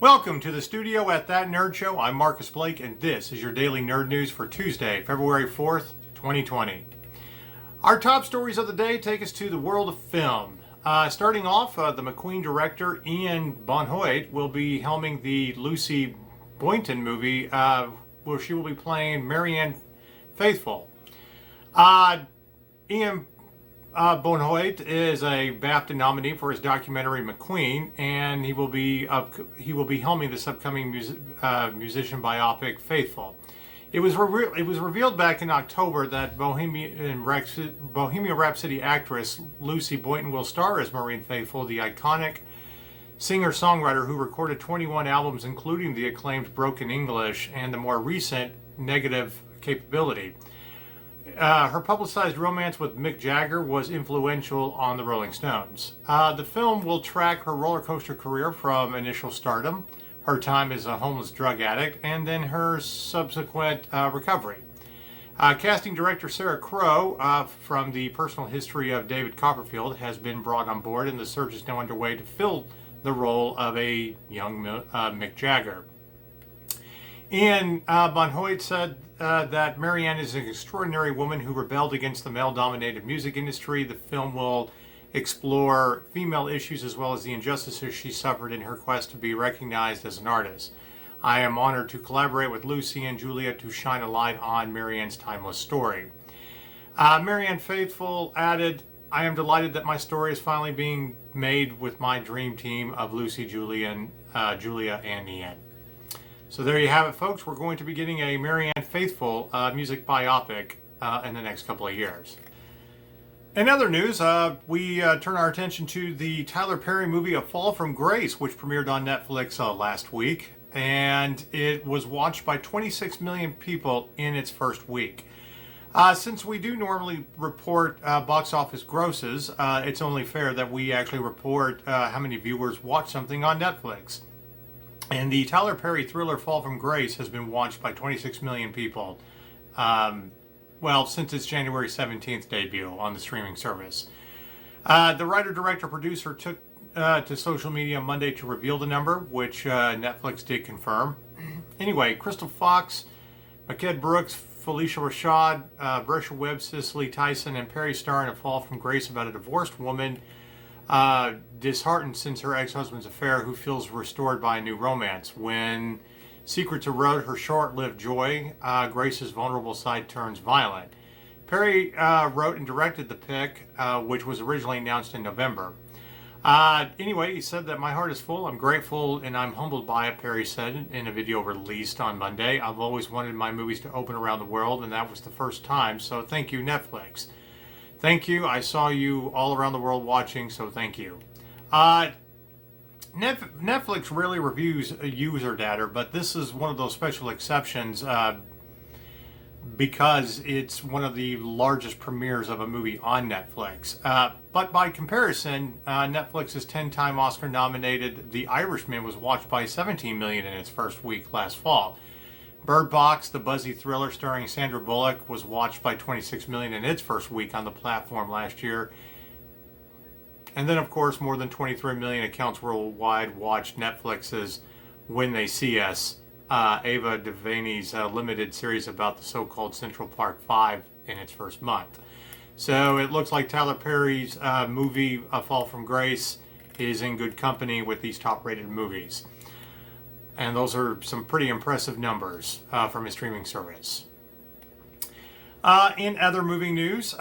Welcome to the studio at That Nerd Show. I'm Marcus Blake, and this is your daily nerd news for Tuesday, February 4th, 2020. Our top stories of the day take us to the world of film. Starting off, the McQueen director Ian Bonhôte will be helming the Lucy Boynton movie, where she will be playing Marianne Faithfull. Ian Bonhôte is a BAFTA nominee for his documentary McQueen, and he will be helming this upcoming musician biopic Faithfull. It was revealed back in October that Bohemian Rhapsody actress Lucy Boynton will star as Marianne Faithfull, the iconic singer-songwriter who recorded 21 albums, including the acclaimed Broken English and the more recent Negative Capability. Her publicized romance with Mick Jagger was influential on the Rolling Stones. The film will track her roller coaster career from initial stardom, her time as a homeless drug addict, and then her subsequent recovery. Casting director Sarah Crowe from the personal history of David Copperfield has been brought on board, and the search is now underway to fill the role of a young Mick Jagger. Ian Bonhôte said that Marianne is an extraordinary woman who rebelled against the male-dominated music industry. The film will explore female issues as well as the injustices she suffered in her quest to be recognized as an artist. I am honored to collaborate with Lucy and Julia to shine a light on Marianne's timeless story. Marianne Faithfull added, I am delighted that my story is finally being made with my dream team of Lucy, Julia, and Ian. So there you have it, folks. We're going to be getting a Marianne Faithfull music biopic in the next couple of years. In other news, we turn our attention to the Tyler Perry movie A Fall from Grace, which premiered on Netflix last week, and it was watched by 26 million people in its first week. Since we do normally report box office grosses, it's only fair that we actually report how many viewers watch something on Netflix. And the Tyler Perry thriller Fall from Grace has been watched by 26 million people, since its January 17th debut on the streaming service. The writer, director, producer took to social media Monday to reveal the number, which Netflix did confirm. Anyway, Crystal Fox, Maked Brooks, Felicia Rashad, Brescia Webb, Cicely Tyson, and Perry star in A Fall from Grace about a divorced woman disheartened since her ex-husband's affair, who feels restored by a new romance. When secrets erode her short-lived joy, Grace's vulnerable side turns violent. Perry wrote and directed the pick, which was originally announced in November. Anyway, he said that my heart is full, I'm grateful, and I'm humbled by it, Perry said in a video released on Monday. I've always wanted my movies to open around the world, and that was the first time, so thank you, Netflix. Thank you. I saw you all around the world watching, so thank you. Netflix rarely reviews user data, but this is one of those special exceptions because it's one of the largest premieres of a movie on Netflix. But by comparison, Netflix's 10-time Oscar-nominated The Irishman was watched by 17 million in its first week last fall. Bird Box, the buzzy thriller starring Sandra Bullock, was watched by 26 million in its first week on the platform last year. And then, of course, more than 23 million accounts worldwide watched Netflix's When They See Us, Ava DuVernay's limited series about the so-called Central Park Five in its first month. So it looks like Tyler Perry's movie, A Fall from Grace, is in good company with these top-rated movies. And those are some pretty impressive numbers from his streaming service. In other movie news,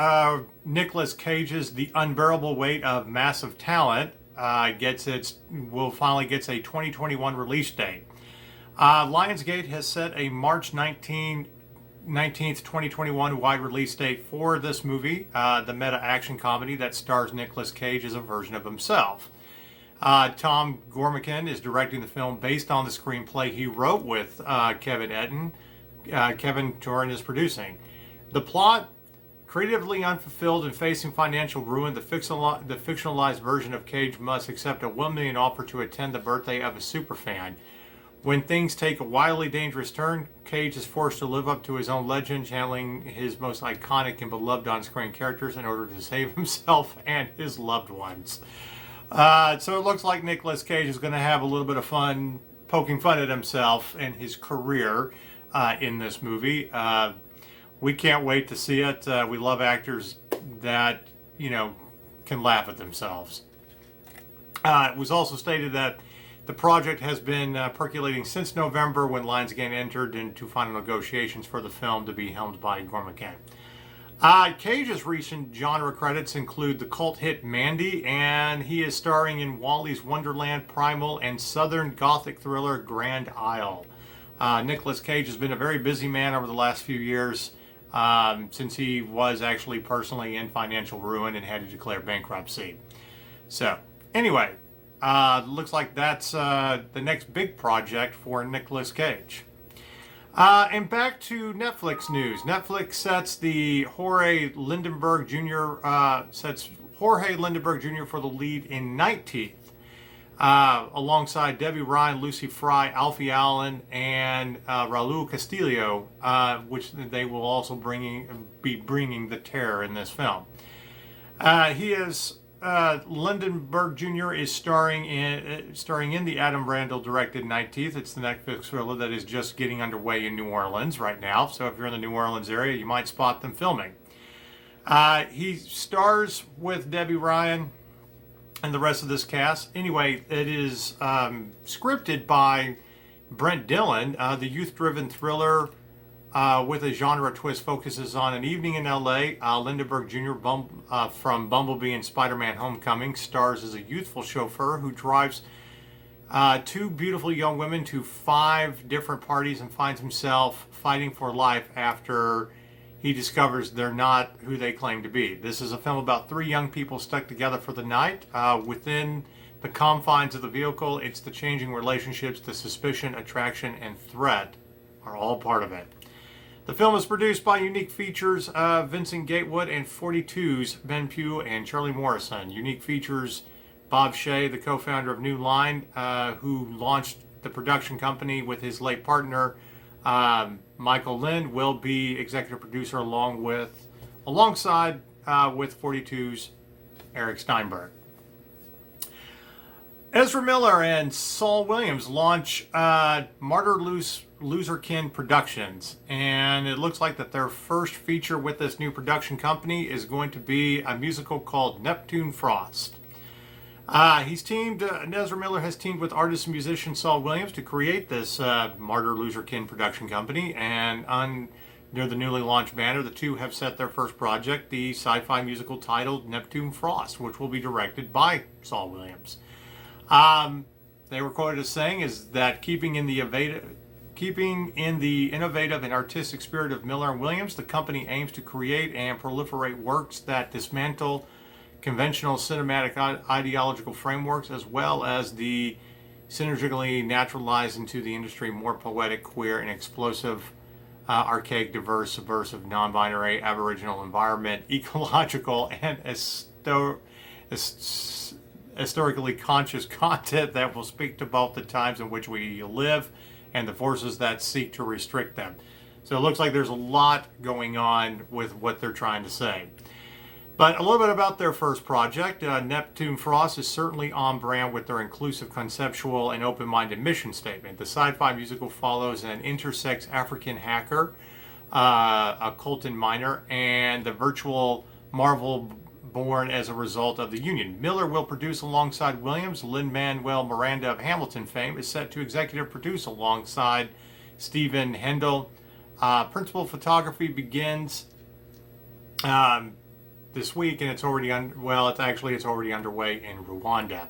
Nicolas Cage's The Unbearable Weight of Massive Talent will finally get a 2021 release date. Lionsgate has set a March 19th, 2021 wide release date for this movie, the meta-action comedy that stars Nicolas Cage as a version of himself. Tom Gormican is directing the film based on the screenplay he wrote with Kevin Etten. Kevin Turin is producing. The plot, creatively unfulfilled and facing financial ruin, the fictionalized version of Cage must accept a $1 million offer to attend the birthday of a superfan. When things take a wildly dangerous turn, Cage is forced to live up to his own legend, channeling his most iconic and beloved on-screen characters in order to save himself and his loved ones. So it looks like Nicolas Cage is going to have a little bit of fun poking fun at himself and his career in this movie. We can't wait to see it. We love actors that, can laugh at themselves. It was also stated that the project has been percolating since November, when Lionsgate entered into final negotiations for the film to be helmed by Gormican. Cage's recent genre credits include the cult hit Mandy, and he is starring in Wally's Wonderland, Primal, and Southern Gothic thriller Grand Isle. Nicolas Cage has been a very busy man over the last few years, since he was actually personally in financial ruin and had to declare bankruptcy. So, anyway, looks like that's the next big project for Nicolas Cage. And back to Netflix news. Netflix sets Jorge Lendeborg Jr. for the lead in Night Teeth, alongside Debby, Ryan, Lucy Fry, Alfie Allen, and Raúl Castillo, which they will also be bringing the terror in this film. Lendeborg Jr. is starring in the Adam Randall-directed Night Teeth. It's the Netflix thriller that is just getting underway in New Orleans right now. So if you're in the New Orleans area, you might spot them filming. He stars with Debby, Ryan, and the rest of this cast. Anyway, it is scripted by Brent Dillon. The youth-driven thriller with a genre twist focuses on an evening in L.A. Lendeborg Jr. From Bumblebee and Spider-Man Homecoming stars as a youthful chauffeur who drives two beautiful young women to 5 different parties and finds himself fighting for life after he discovers they're not who they claim to be. This is a film about 3 young people stuck together for the night. Within the confines of the vehicle, it's the changing relationships, the suspicion, attraction, and threat are all part of it. The film is produced by Unique Features, Vincent Gatewood, and 42's Ben Pugh and Charlie Morrison. Unique Features, Bob Shea, the co-founder of New Line, who launched the production company with his late partner, Michael Lind, will be executive producer alongside with 42's Eric Steinberg. Ezra Miller and Saul Williams launch MartyrLoserKin Productions, and it looks like that their first feature with this new production company is going to be a musical called Neptune Frost. Ezra Miller has teamed with artist and musician Saul Williams to create this MartyrLoserKin production company, and under the newly launched banner, the two have set their first project, the sci-fi musical titled Neptune Frost, which will be directed by Saul Williams. They were quoted as saying is that keeping in the innovative and artistic spirit of Miller and Williams, the company aims to create and proliferate works that dismantle conventional cinematic ideological frameworks, as well as the synergistically naturalize into the industry more poetic, queer, and explosive, archaic, diverse, subversive, non-binary, aboriginal environment, ecological, and historically conscious content that will speak to both the times in which we live and the forces that seek to restrict them. So it looks like there's a lot going on with what they're trying to say. But a little bit about their first project. Neptune Frost is certainly on brand with their inclusive, conceptual, and open-minded mission statement. The sci-fi musical follows an intersex African hacker, a Colton miner, and the virtual Marvel born as a result of the union. Miller will produce alongside Williams. Lin-Manuel Miranda of Hamilton fame is set to executive produce alongside Stephen Hendel. Principal photography begins this week, and it's already it's already underway in Rwanda.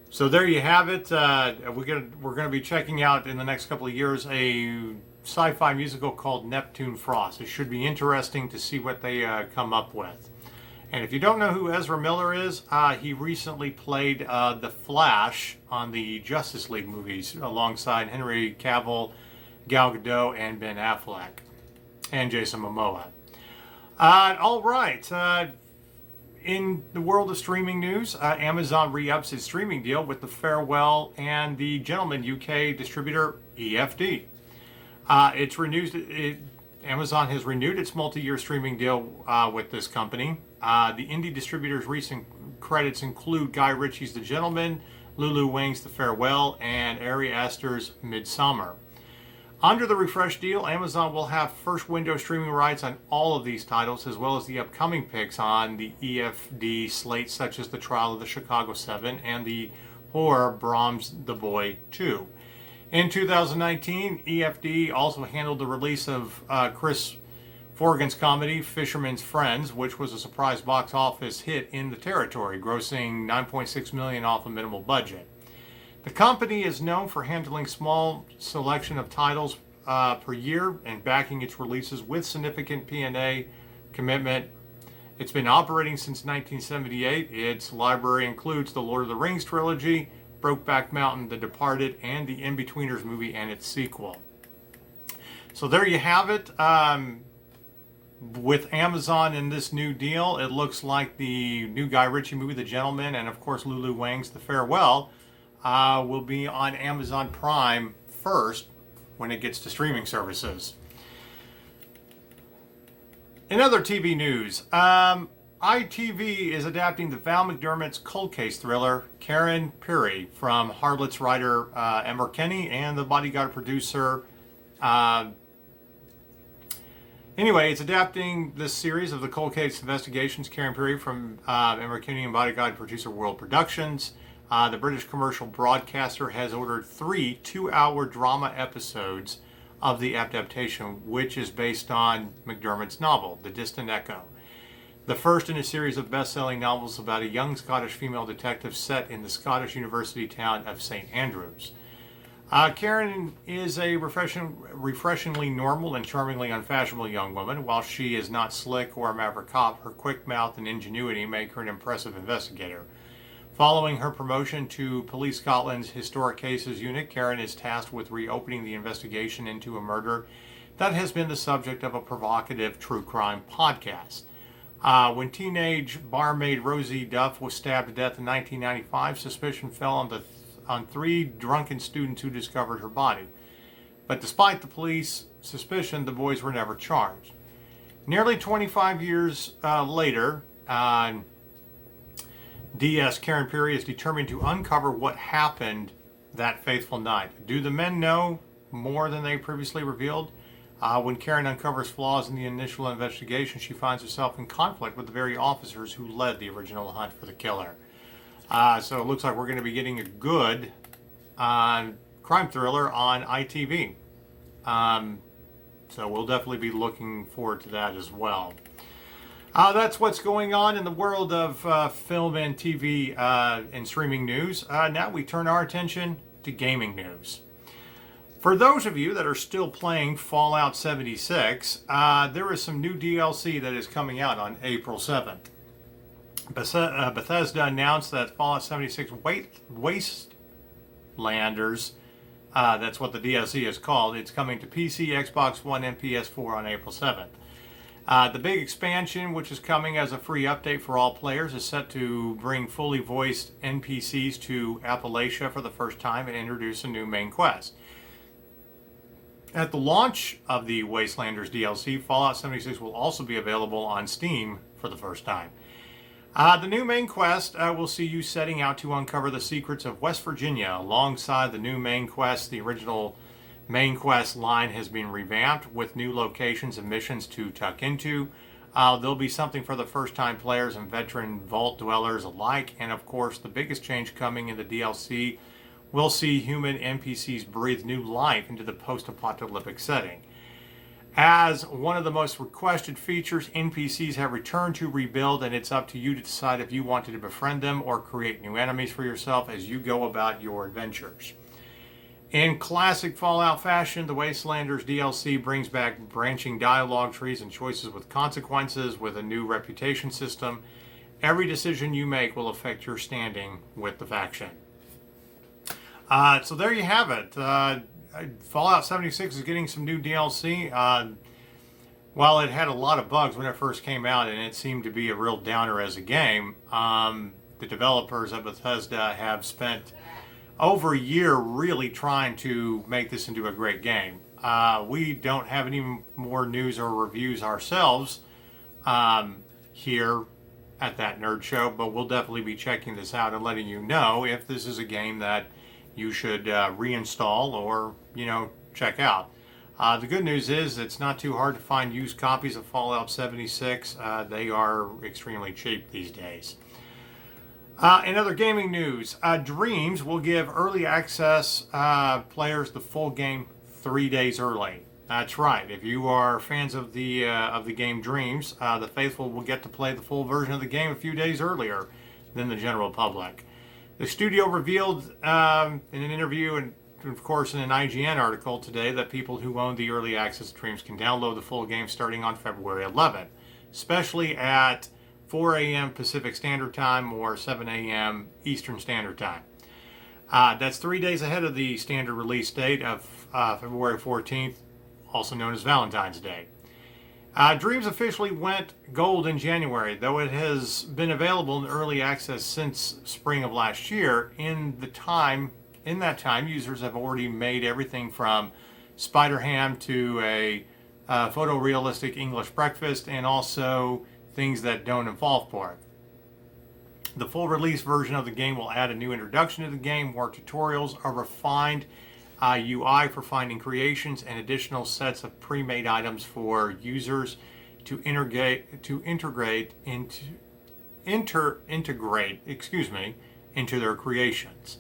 So there you have it. We're gonna be checking out in the next couple of years a sci-fi musical called Neptune Frost. It should be interesting to see what they come up with. And if you don't know who Ezra Miller is, he recently played the Flash on the Justice League movies alongside Henry Cavill, Gal Gadot, and Ben Affleck, and Jason Momoa. All right. In the world of streaming news, Amazon re-ups its streaming deal with the Farewell and the Gentleman UK distributor EFD. Amazon has renewed its multi-year streaming deal with this company. The indie distributor's recent credits include Guy Ritchie's The Gentleman, Lulu Wang's The Farewell, and Ari Aster's Midsummer. Under the refresh deal, Amazon will have first window streaming rights on all of these titles, as well as the upcoming picks on the EFD slate, such as The Trial of the Chicago 7 and the horror Brahms The Boy 2. In 2019, EFD also handled the release of Chris Forgan's comedy Fisherman's Friends, which was a surprise box office hit in the territory, grossing $9.6 million off a minimal budget. The company is known for handling small selection of titles per year and backing its releases with significant P&A commitment. It's been operating since 1978. Its library includes the Lord of the Rings trilogy, Brokeback Mountain, The Departed, and the In-Betweeners movie and its sequel. So there you have it. With Amazon in this new deal, it looks like the new Guy Ritchie movie, The Gentleman, and of course Lulu Wang's The Farewell, will be on Amazon Prime first when it gets to streaming services. In other TV news, ITV is adapting the Val McDermid's cold case thriller Karen Pirie from Harlots writer Emer and the Bodyguard producer. Anyway, it's adapting this series of the cold case investigations, Karen Pirie from Emer and Bodyguard producer World Productions. The British commercial broadcaster has ordered 3 two-hour drama episodes of the adaptation, which is based on McDermid's novel, The Distant Echo. The first in a series of best-selling novels about a young Scottish female detective set in the Scottish university town of St. Andrews. Karen is a refreshingly normal and charmingly unfashionable young woman. While she is not slick or a maverick cop, her quick mouth and ingenuity make her an impressive investigator. Following her promotion to Police Scotland's Historic Cases Unit, Karen is tasked with reopening the investigation into a murder that has been the subject of a provocative true crime podcast. When teenage barmaid Rosie Duff was stabbed to death in 1995, suspicion fell on 3 drunken students who discovered her body. But despite the police suspicion, the boys were never charged. Nearly 25 years later, DS Karen Pirie is determined to uncover what happened that fateful night. Do the men know more than they previously revealed? When Karen uncovers flaws in the initial investigation, she finds herself in conflict with the very officers who led the original hunt for the killer. So it looks like we're going to be getting a good crime thriller on ITV. So we'll definitely be looking forward to that as well. That's what's going on in the world of film and TV and streaming news. Now we turn our attention to gaming news. For those of you that are still playing Fallout 76, there is some new DLC that is coming out on April 7th. Bethesda announced that Fallout 76 Wastelanders, that's what the DLC is called, it's coming to PC, Xbox One, and PS4 on April 7th. The big expansion, which is coming as a free update for all players, is set to bring fully voiced NPCs to Appalachia for the first time and introduce a new main quest. At the launch of the Wastelanders DLC, Fallout 76 will also be available on Steam for the first time. The new main quest will see you setting out to uncover the secrets of West Virginia. Alongside the new main quest, the original main quest line has been revamped with new locations and missions to tuck into. There'll be something for the first-time players and veteran vault dwellers alike. And of course, the biggest change coming in the DLC will see human NPCs breathe new life into the post-apocalyptic setting. As one of the most requested features, NPCs have returned to rebuild, and it's up to you to decide if you wanted to befriend them or create new enemies for yourself as you go about your adventures. In classic Fallout fashion, the Wastelanders DLC brings back branching dialogue trees and choices with consequences with a new reputation system. Every decision you make will affect your standing with the faction. So there you have it. Fallout 76 is getting some new DLC. While it had a lot of bugs when it first came out and it seemed to be a real downer as a game, the developers of Bethesda have spent over a year really trying to make this into a great game. We don't have any more news or reviews ourselves here at that nerd show, but we'll definitely be checking this out and letting you know if this is a game that you should reinstall or, check out. The good news is it's not too hard to find used copies of Fallout 76. They are extremely cheap these days. In other gaming news, Dreams will give early access players the full game 3 days early. That's right. If you are fans of the game Dreams, the faithful will get to play the full version of the game a few days earlier than the general public. The studio revealed in an interview and, of course, in an IGN article today that people who own the early access Dreams can download the full game starting on February 11th, especially at 4 a.m. Pacific Standard Time or 7 a.m. Eastern Standard Time. That's 3 days ahead of the standard release date of February 14th, also known as Valentine's Day. Dreams officially went gold in January, though it has been available in early access since spring of last year. In that time, users have already made everything from spider ham to a photorealistic English breakfast, and also things that don't involve pork. The full release version of the game will add a new introduction to the game, more tutorials, a refined UI for finding creations, and additional sets of pre-made items for users to integrate into their creations.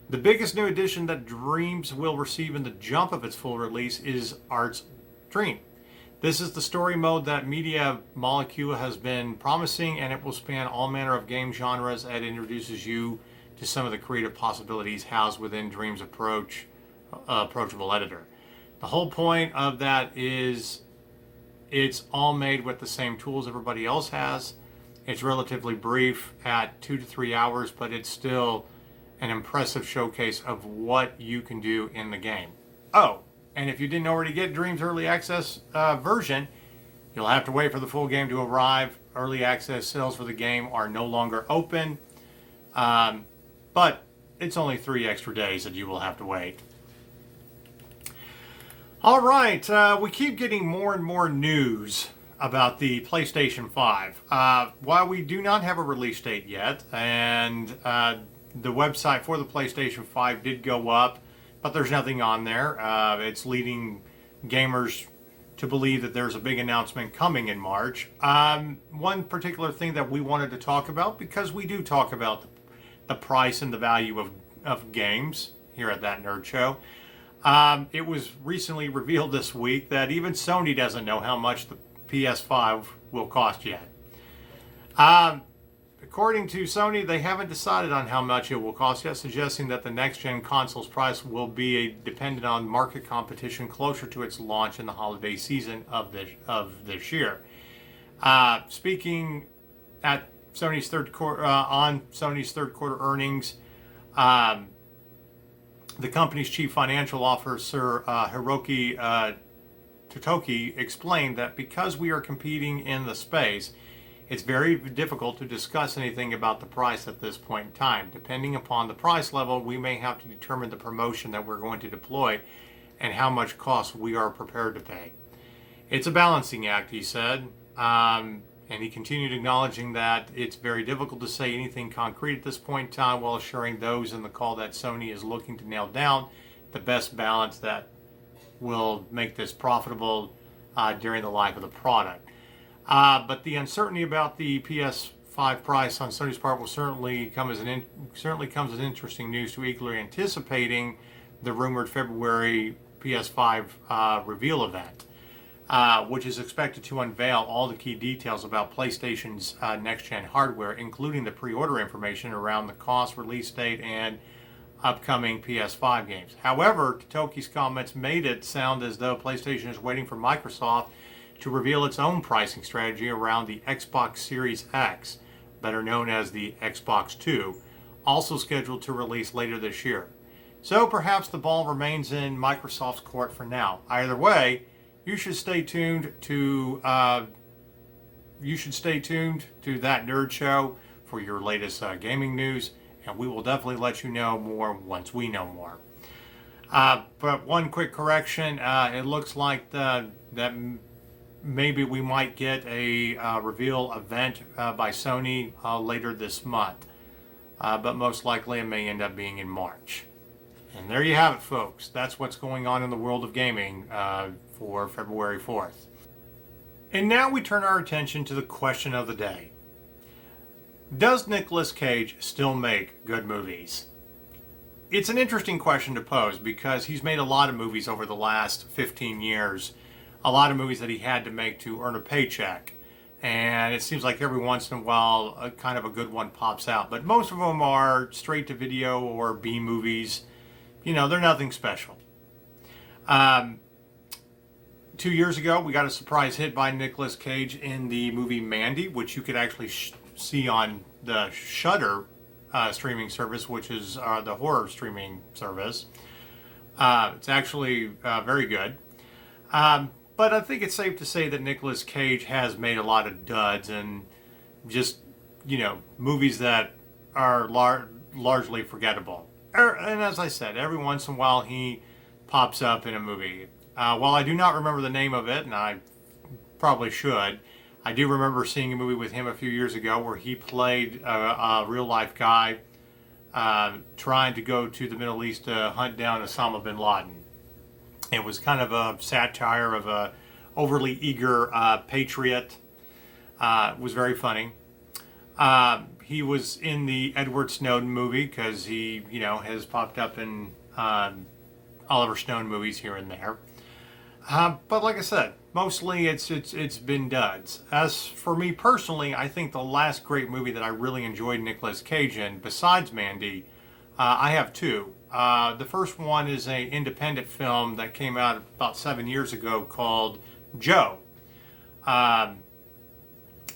The biggest new addition that Dreams will receive in the jump of its full release is Art's Dream. This is the story mode that Media Molecule has been promising, and it will span all manner of game genres and introduces you to some of the creative possibilities housed within Dreams' approachable editor. The whole point of that is it's all made with the same tools everybody else has. It's relatively brief at 2 to 3 hours, but it's still an impressive showcase of what you can do in the game. Oh, and if you didn't already get Dreams Early Access version, you'll have to wait for the full game to arrive. Early access sales for the game are no longer open, but it's only 3 extra days that you will have to wait. All right, we keep getting more and more news about the PlayStation 5. While we do not have a release date yet, and the website for the PlayStation 5 did go up, but there's nothing on there. It's leading gamers to believe that there's a big announcement coming in March. One particular thing that we wanted to talk about, because we do talk about the price and the value of games here at That Nerd Show, it was recently revealed this week that even Sony doesn't know how much the PS5 will cost yet. According to Sony, they haven't decided on how much it will cost yet, suggesting that the next-gen console's price will be dependent on market competition closer to its launch in the holiday season of this year. Speaking at Sony's third quarter earnings, the company's chief financial officer, Hiroki Totoki, explained that because we are competing in the space, it's very difficult to discuss anything about the price at this point in time. Depending upon the price level, we may have to determine the promotion that we're going to deploy and how much cost we are prepared to pay. It's a balancing act, he said, and he continued acknowledging that it's very difficult to say anything concrete at this point in time, while assuring those in the call that Sony is looking to nail down the best balance that will make this profitable during the life of the product. But the uncertainty about the PS5 price on Sony's part will certainly comes as interesting news to eagerly anticipating the rumored February PS5 reveal event, which is expected to unveil all the key details about PlayStation's next-gen hardware, including the pre-order information around the cost, release date, and upcoming PS5 games. However, Totoki's comments made it sound as though PlayStation is waiting for Microsoft to reveal its own pricing strategy around the Xbox Series X, better known as the Xbox 2, also scheduled to release later this year. So perhaps the ball remains in Microsoft's court for now. Either way, you should stay tuned to That Nerd Show for your latest gaming news, and we will definitely let you know more once we know more. But one quick correction: it looks like that maybe we might get a reveal event by Sony later this month. But most likely it may end up being in March. And there you have it, folks. That's what's going on in the world of gaming for February 4th. And now we turn our attention to the question of the day. Does Nicolas Cage still make good movies? It's an interesting question to pose because he's made a lot of movies over the last 15 years. A lot of movies that he had to make to earn a paycheck. And it seems like every once in a while a kind of a good one pops out. But most of them are straight to video or B movies. You know, they're nothing special. 2 years ago, we got a surprise hit by Nicolas Cage in the movie Mandy, which you could actually see on the Shudder streaming service, which is the horror streaming service. It's actually very good. But I think it's safe to say that Nicolas Cage has made a lot of duds and just, you know, movies that are largely forgettable. And as I said, every once in a while he pops up in a movie. While I do not remember the name of it, and I probably should, I do remember seeing a movie with him a few years ago where he played a real-life guy trying to go to the Middle East to hunt down Osama bin Laden. It was kind of a satire of a overly eager patriot. It was very funny. He was in the Edward Snowden movie because he, you know, has popped up in Oliver Stone movies here and there. But like I said, mostly it's been duds. As for me personally, I think the last great movie that I really enjoyed Nicolas Cage in, besides Mandy, I have two. The first one is an independent film that came out about 7 years ago called Joe.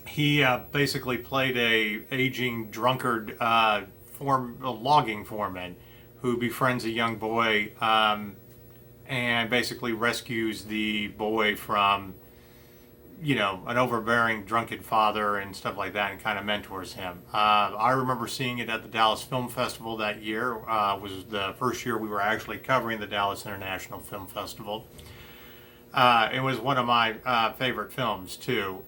He basically played a aging drunkard a logging foreman who befriends a young boy and basically rescues the boy from, you know, an overbearing drunken father and stuff like that, and kind of mentors him. I remember seeing it at the Dallas Film Festival that year. Was the first year we were actually covering the Dallas International Film Festival. It was one of my favorite films too.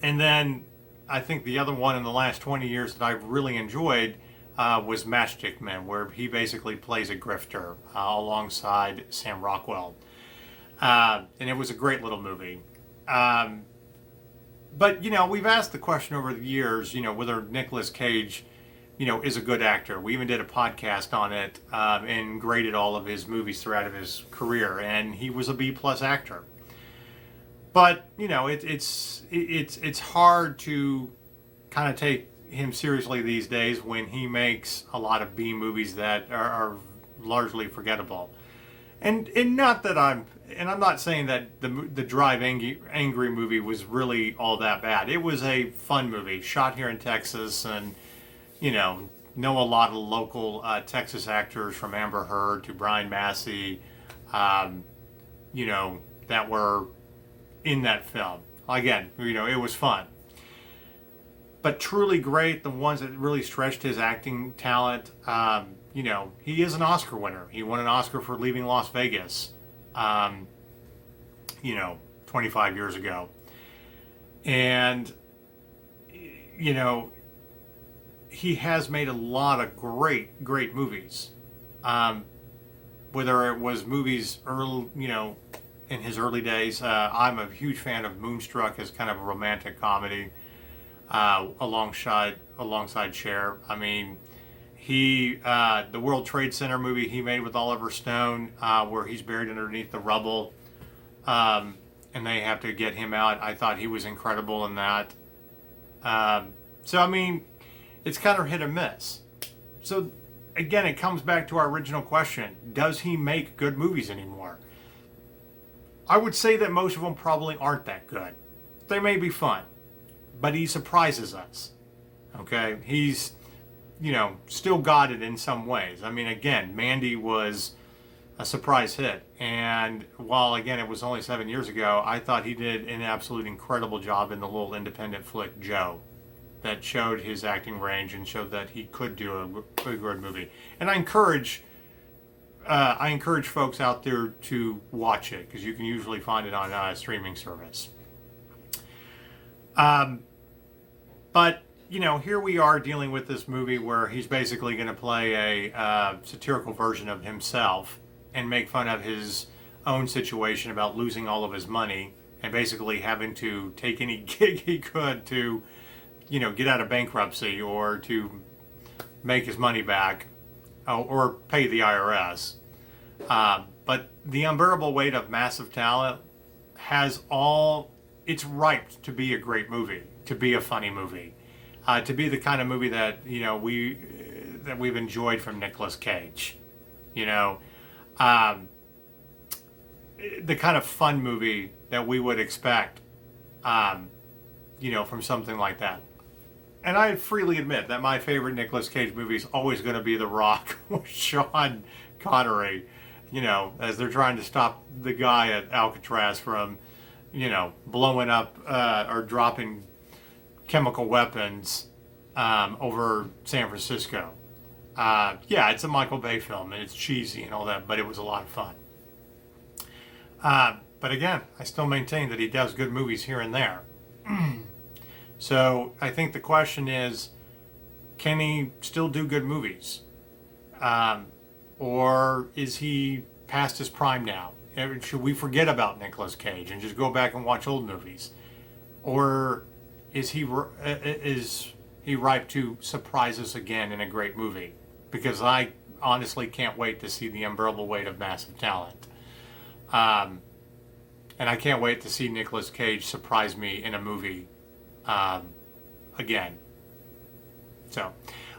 And then I think the other one in the last 20 years that I've really enjoyed was Matchstick Men, where he basically plays a grifter alongside Sam Rockwell. And it was a great little movie. But, you know, we've asked the question over the years, you know, whether Nicolas Cage, you know, is a good actor. We even did a podcast on it and graded all of his movies throughout his career, and he was a B-plus actor. But, you know, it's hard to kind of take him seriously these days when he makes a lot of B movies that are largely forgettable. And not that I'm not saying that the Drive Angry movie was really all that bad. It was a fun movie, shot here in Texas, and, you know a lot of local Texas actors from Amber Heard to Brian Massey, you know, that were in that film. Again, you know, it was fun. But truly great, the ones that really stretched his acting talent. You know, he is an Oscar winner. He won an Oscar for Leaving Las Vegas, you know, 25 years ago. And, you know, he has made a lot of great movies. Whether it was movies early, you know, in his early days. I'm a huge fan of Moonstruck as kind of a romantic comedy. Alongside Cher. I mean, the World Trade Center movie he made with Oliver Stone, where he's buried underneath the rubble, and they have to get him out. I thought he was incredible in that. So I mean, it's kind of hit or miss. So again, it comes back to our original question: does he make good movies anymore? I would say that most of them probably aren't that good. They may be fun, but he surprises us. Okay? He's, you know, still got it in some ways. I mean, again, Mandy was a surprise hit. And while, again, it was only 7 years ago, I thought he did an absolute incredible job in the little independent flick, Joe, that showed his acting range and showed that he could do a good movie. And I encourage I encourage folks out there to watch it because you can usually find it on a streaming service. But here we are dealing with this movie where he's basically going to play a satirical version of himself and make fun of his own situation about losing all of his money and basically having to take any gig he could to, get out of bankruptcy or to make his money back or pay the IRS. But The Unbearable Weight of Massive Talent has it's ripe to be a great movie, to be a funny movie, to be the kind of movie that, we've enjoyed from Nicolas Cage. The kind of fun movie that we would expect, from something like that. And I freely admit that my favorite Nicolas Cage movie is always going to be The Rock with Sean Connery, as they're trying to stop the guy at Alcatraz from, blowing up or dropping chemical weapons over San Francisco. Yeah, it's a Michael Bay film and it's cheesy and all that, but it was a lot of fun. But again, I still maintain that he does good movies here and there. So I think the question is, can he still do good movies? Or is he past his prime now? Should we forget about Nicolas Cage and just go back and watch old movies? Or is he ripe to surprise us again in a great movie? Because I honestly can't wait to see The Unbearable Weight of Massive Talent. And I can't wait to see Nicolas Cage surprise me in a movie again. So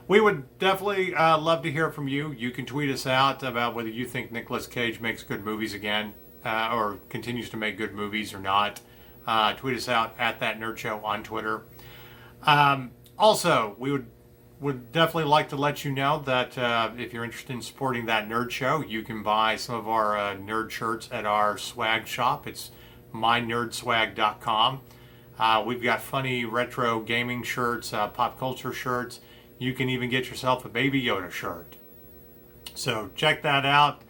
we would definitely love to hear from you. You can tweet us out about whether you think Nicolas Cage makes good movies again or continues to make good movies or not. Tweet us out at That Nerd Show on Twitter. Also, we would definitely like to let you know that if you're interested in supporting That Nerd Show, you can buy some of our nerd shirts at our swag shop. It's mynerdswag.com. We've got funny retro gaming shirts, pop culture shirts. You can even get yourself a Baby Yoda shirt. So check that out.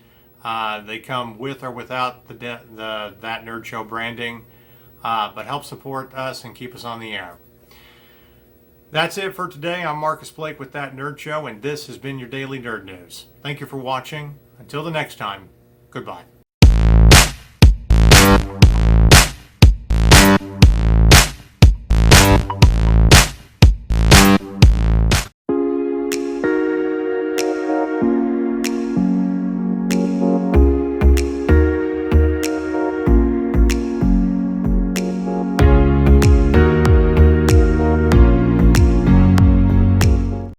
They come with or without the That Nerd Show branding, but help support us and keep us on the air. That's it for today. I'm Marcus Blake with That Nerd Show, and this has been your Daily Nerd News. Thank you for watching. Until the next time, goodbye.